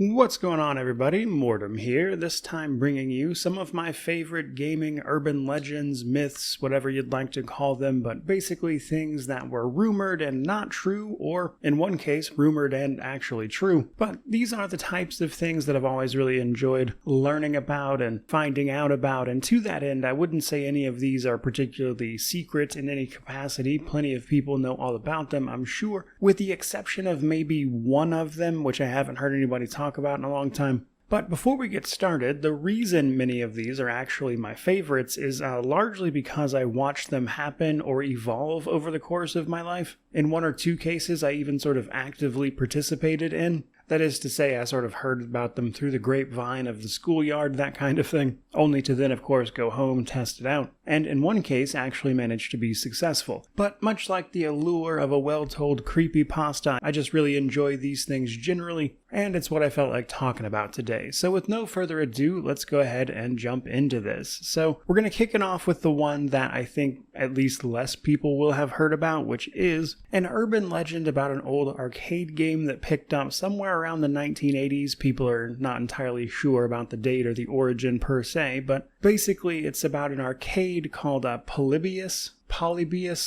What's going on, everybody? Mortem here, this time bringing you some of my favorite gaming urban legends, myths, whatever you'd like to call them, but basically things that were rumored and not true, or in one case, rumored and actually true. But these are the types of things that I've always really enjoyed learning about and finding out about, and to that end, I wouldn't say any of these are particularly secret in any capacity. Plenty of people know all about them, I'm sure, with the exception of maybe one of them, which I haven't heard anybody talk about in a long time. But before we get started, the reason many of these are actually my favorites is largely because I watched them happen or evolve over the course of my life. In one or two cases, I even sort of actively participated in. That is to say, I sort of heard about them through the grapevine of the schoolyard, that kind of thing, only to then, of course, go home, test it out, and in one case actually managed to be successful. But much like the allure of a well-told creepypasta, I just really enjoy these things generally, and it's what I felt like talking about today. So with no further ado, let's go ahead and jump into this. So we're going to kick it off with the one that I think at least less people will have heard about, which is an urban legend about an old arcade game that picked up somewhere around the 1980s. People are not entirely sure about the date or the origin per se, but basically it's about an arcade called Polybius,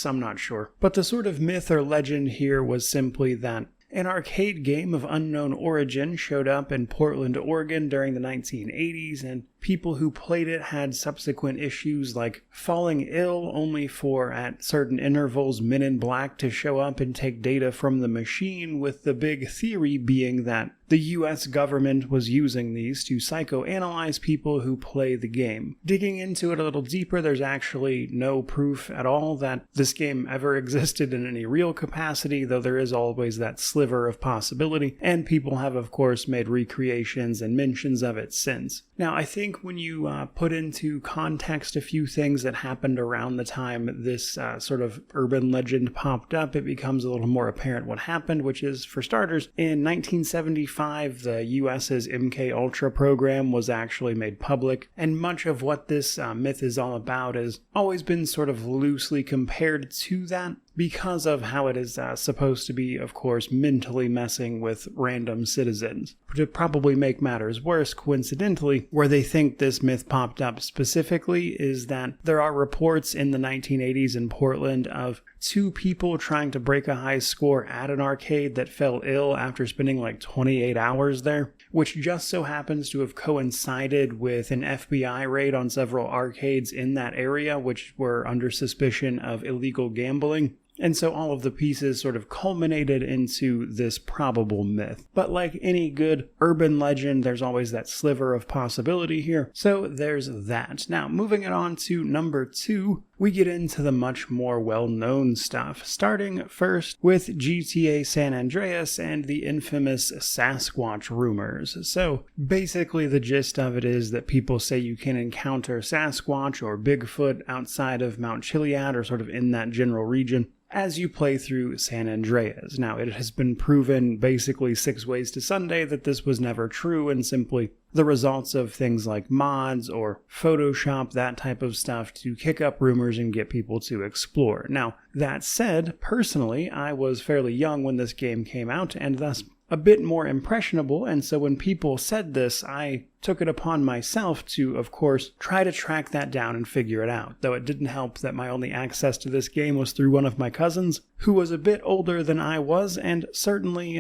I'm not sure. But the sort of myth or legend here was simply that an arcade game of unknown origin showed up in Portland, Oregon during the 1980s, and people who played it had subsequent issues like falling ill, only for, at certain intervals, Men in Black to show up and take data from the machine, with the big theory being that the US government was using these to psychoanalyze people who play the game. Digging into it a little deeper, there's actually no proof at all that this game ever existed in any real capacity, though there is always that sliver of possibility, and people have of course made recreations and mentions of it since. Now, I think when you put into context a few things that happened around the time this sort of urban legend popped up, it becomes a little more apparent what happened, which is, for starters, in 1975, the US's MK Ultra program was actually made public, and much of what this myth is all about has always been sort of loosely compared to that, because of how it is supposed to be, of course, mentally messing with random citizens. To probably make matters worse, coincidentally, where they think this myth popped up specifically is that there are reports in the 1980s in Portland of two people trying to break a high score at an arcade that fell ill after spending like 28 hours there, which just so happens to have coincided with an FBI raid on several arcades in that area, which were under suspicion of illegal gambling. And so all of the pieces sort of culminated into this probable myth. But like any good urban legend, there's always that sliver of possibility here. So there's that. Now, moving it on to number 2, we get into the much more well-known stuff, starting first with GTA San Andreas and the infamous Sasquatch rumors. So basically the gist of it is that people say you can encounter Sasquatch or Bigfoot outside of Mount Chiliad, or sort of in that general region, as you play through San Andreas. Now, it has been proven basically 6 ways to Sunday that this was never true, and simply the results of things like mods or Photoshop, that type of stuff, to kick up rumors and get people to explore. Now, that said, personally, I was fairly young when this game came out, and thus a bit more impressionable, and so when people said this, I took it upon myself to, of course, try to track that down and figure it out, though it didn't help that my only access to this game was through one of my cousins, who was a bit older than I was, and certainly,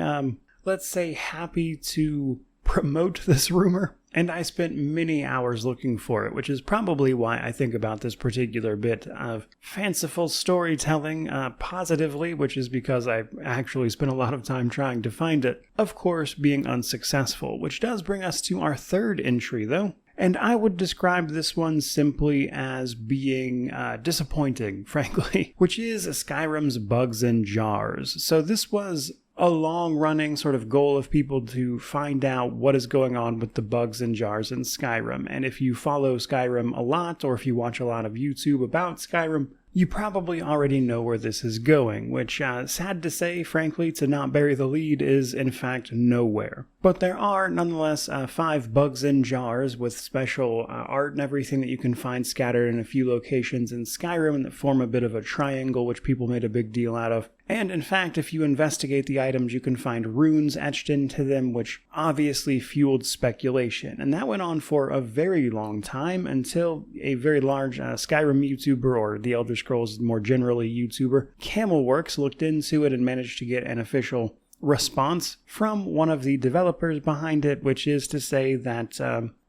let's say, happy to promote this rumor. And I spent many hours looking for it, which is probably why I think about this particular bit of fanciful storytelling positively, which is because I actually spent a lot of time trying to find it, of course being unsuccessful, which does bring us to our third entry though. And I would describe this one simply as being disappointing, frankly, which is Skyrim's bugs and jars. So this was a long-running sort of goal of people to find out what is going on with the bugs and jars in Skyrim. And if you follow Skyrim a lot, or if you watch a lot of YouTube about Skyrim, You probably already know where this is going, which, sad to say, frankly, to not bury the lead, is in fact nowhere. But there are, nonetheless, 5 bugs in jars with special art and everything that you can find scattered in a few locations in Skyrim that form a bit of a triangle, which people made a big deal out of. And in fact, if you investigate the items, you can find runes etched into them, which obviously fueled speculation. And that went on for a very long time until a very large Skyrim YouTuber, or the Elder Scrolls more generally YouTuber, Camelworks, looked into it and managed to get an official response from one of the developers behind it, which is to say that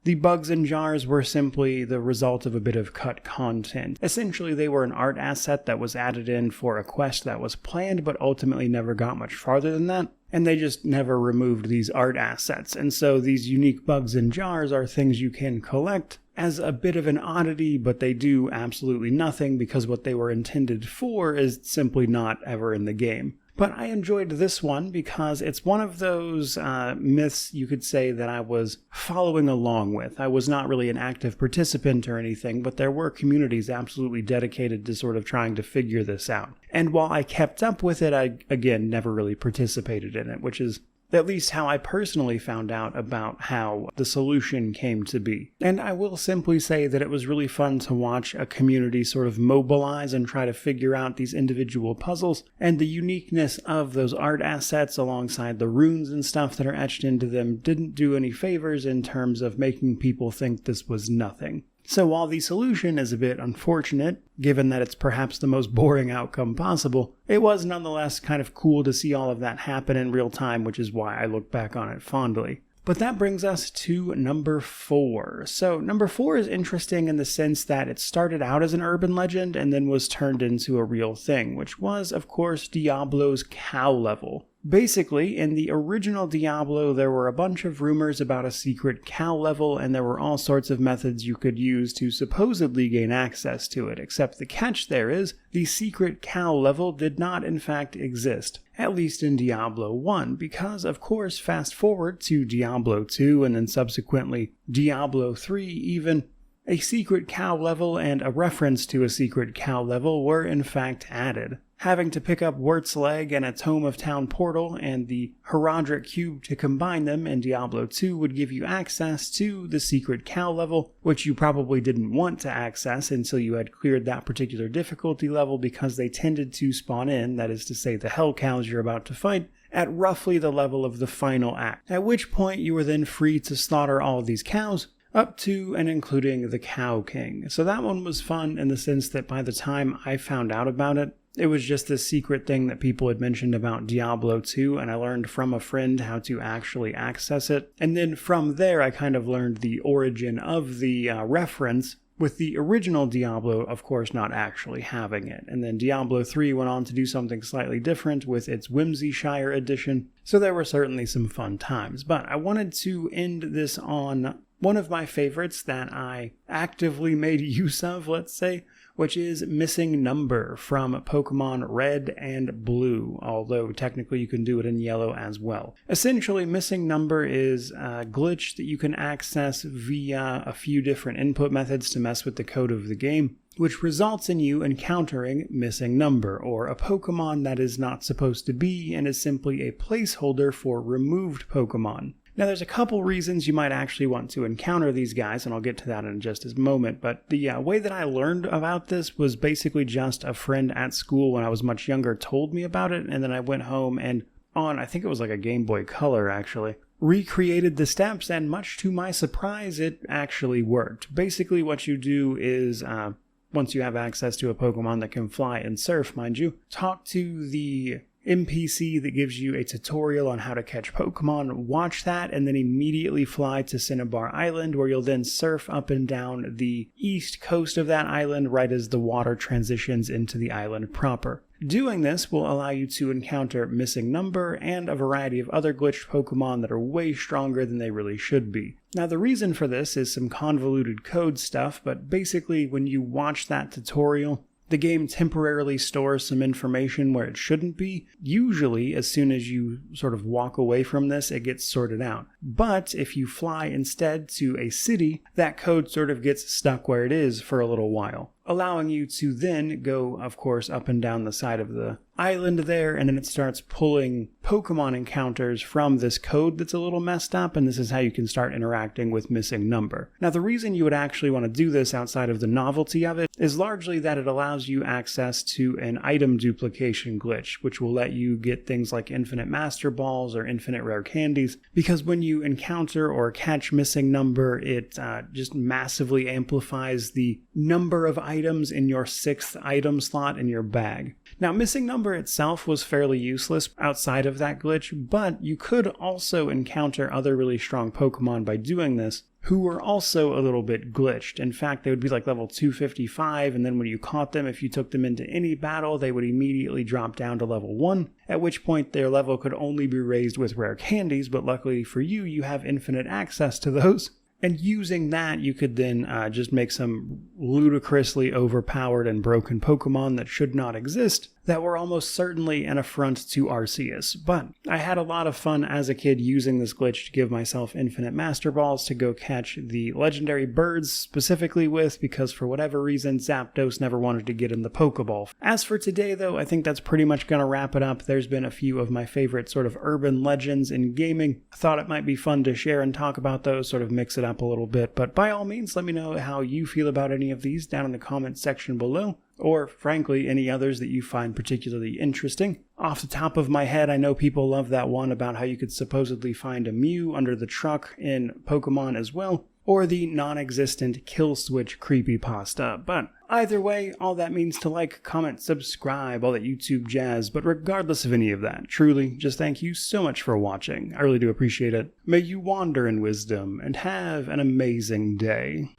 the bugs in jars were simply the result of a bit of cut content. Essentially, they were an art asset that was added in for a quest that was planned, but ultimately never got much farther than that. And they just never removed these art assets. And so these unique bugs in jars are things you can collect as a bit of an oddity, but they do absolutely nothing because what they were intended for is simply not ever in the game. But I enjoyed this one because it's one of those myths, you could say, that I was following along with. I was not really an active participant or anything, but there were communities absolutely dedicated to sort of trying to figure this out. And while I kept up with it, I, again, never really participated in it, which is at least how I personally found out about how the solution came to be. And I will simply say that it was really fun to watch a community sort of mobilize and try to figure out these individual puzzles, and the uniqueness of those art assets alongside the runes and stuff that are etched into them didn't do any favors in terms of making people think this was nothing. So while the solution is a bit unfortunate, given that it's perhaps the most boring outcome possible, it was nonetheless kind of cool to see all of that happen in real time, which is why I look back on it fondly. But that brings us to number 4. So number 4 is interesting in the sense that it started out as an urban legend and then was turned into a real thing, which was, of course, Diablo's cow level. Basically, in the original Diablo, there were a bunch of rumors about a secret cow level, and there were all sorts of methods you could use to supposedly gain access to it, except the catch there is, the secret cow level did not in fact exist. At least in Diablo 1, because of course fast forward to Diablo 2 and then subsequently Diablo 3 even, a secret cow level and a reference to a secret cow level were in fact added. Having to pick up Wirt's Leg and a Tome of Town portal and the Herodric Cube to combine them in Diablo 2 would give you access to the secret cow level, which you probably didn't want to access until you had cleared that particular difficulty level because they tended to spawn in, that is to say the hell cows you're about to fight, at roughly the level of the final act, at which point you were then free to slaughter all of these cows, up to and including the Cow King. So that one was fun in the sense that by the time I found out about it, it was just this secret thing that people had mentioned about Diablo 2, and I learned from a friend how to actually access it. And then from there, I kind of learned the origin of the reference, with the original Diablo, of course, not actually having it. And then Diablo 3 went on to do something slightly different with its Whimsyshire edition, so there were certainly some fun times. But I wanted to end this on one of my favorites that I actively made use of, let's say, which is Missing Number from Pokemon Red and Blue, although technically you can do it in yellow as well. Essentially, Missing Number is a glitch that you can access via a few different input methods to mess with the code of the game, which results in you encountering Missing Number, or a Pokemon that is not supposed to be and is simply a placeholder for removed Pokemon. Now, there's a couple reasons you might actually want to encounter these guys, and I'll get to that in just a moment, but the way that I learned about this was basically just a friend at school when I was much younger told me about it, and then I went home and on, I think it was like a Game Boy Color actually, recreated the steps, and much to my surprise, it actually worked. Basically, what you do is, once you have access to a Pokemon that can fly and surf, mind you, talk to the NPC that gives you a tutorial on how to catch Pokemon, watch that, and then immediately fly to Cinnabar Island, where you'll then surf up and down the east coast of that island right as the water transitions into the island proper. Doing this will allow you to encounter Missing Number and a variety of other glitched Pokemon that are way stronger than they really should be. Now, the reason for this is some convoluted code stuff, but basically when you watch that tutorial, the game temporarily stores some information where it shouldn't be. Usually, as soon as you sort of walk away from this, it gets sorted out. But if you fly instead to a city, that code sort of gets stuck where it is for a little while, allowing you to then go, of course, up and down the side of the island there, and then it starts pulling Pokemon encounters from this code that's a little messed up, and this is how you can start interacting with Missing Number. Now, the reason you would actually want to do this outside of the novelty of it is largely that it allows you access to an item duplication glitch, which will let you get things like infinite Master Balls or infinite rare candies, because when you encounter or catch Missing Number, it just massively amplifies the number of items in your 6th item slot in your bag. Now, Missing Number itself was fairly useless outside of that glitch, but you could also encounter other really strong Pokemon by doing this, who were also a little bit glitched. In fact, they would be like level 255, and then when you caught them, if you took them into any battle, they would immediately drop down to level 1, at which point their level could only be raised with rare candies, but luckily for you, you have infinite access to those. And using that, you could then just make some ludicrously overpowered and broken Pokemon that should not exist, that were almost certainly an affront to Arceus. But I had a lot of fun as a kid using this glitch to give myself infinite Master Balls to go catch the legendary birds specifically with, because for whatever reason, Zapdos never wanted to get in the Pokeball. As for today, though, I think that's pretty much going to wrap it up. There's been a few of my favorite sort of urban legends in gaming. I thought it might be fun to share and talk about those, sort of mix it up a little bit. But by all means, let me know how you feel about any of these down in the comment section below, or frankly, any others that you find particularly interesting. Off the top of my head, I know people love that one about how you could supposedly find a Mew under the truck in Pokemon as well, or the non-existent Kill Switch creepypasta. But either way, all that means to like, comment, subscribe, all that YouTube jazz. But regardless of any of that, truly, just thank you so much for watching. I really do appreciate it. May you wander in wisdom and have an amazing day.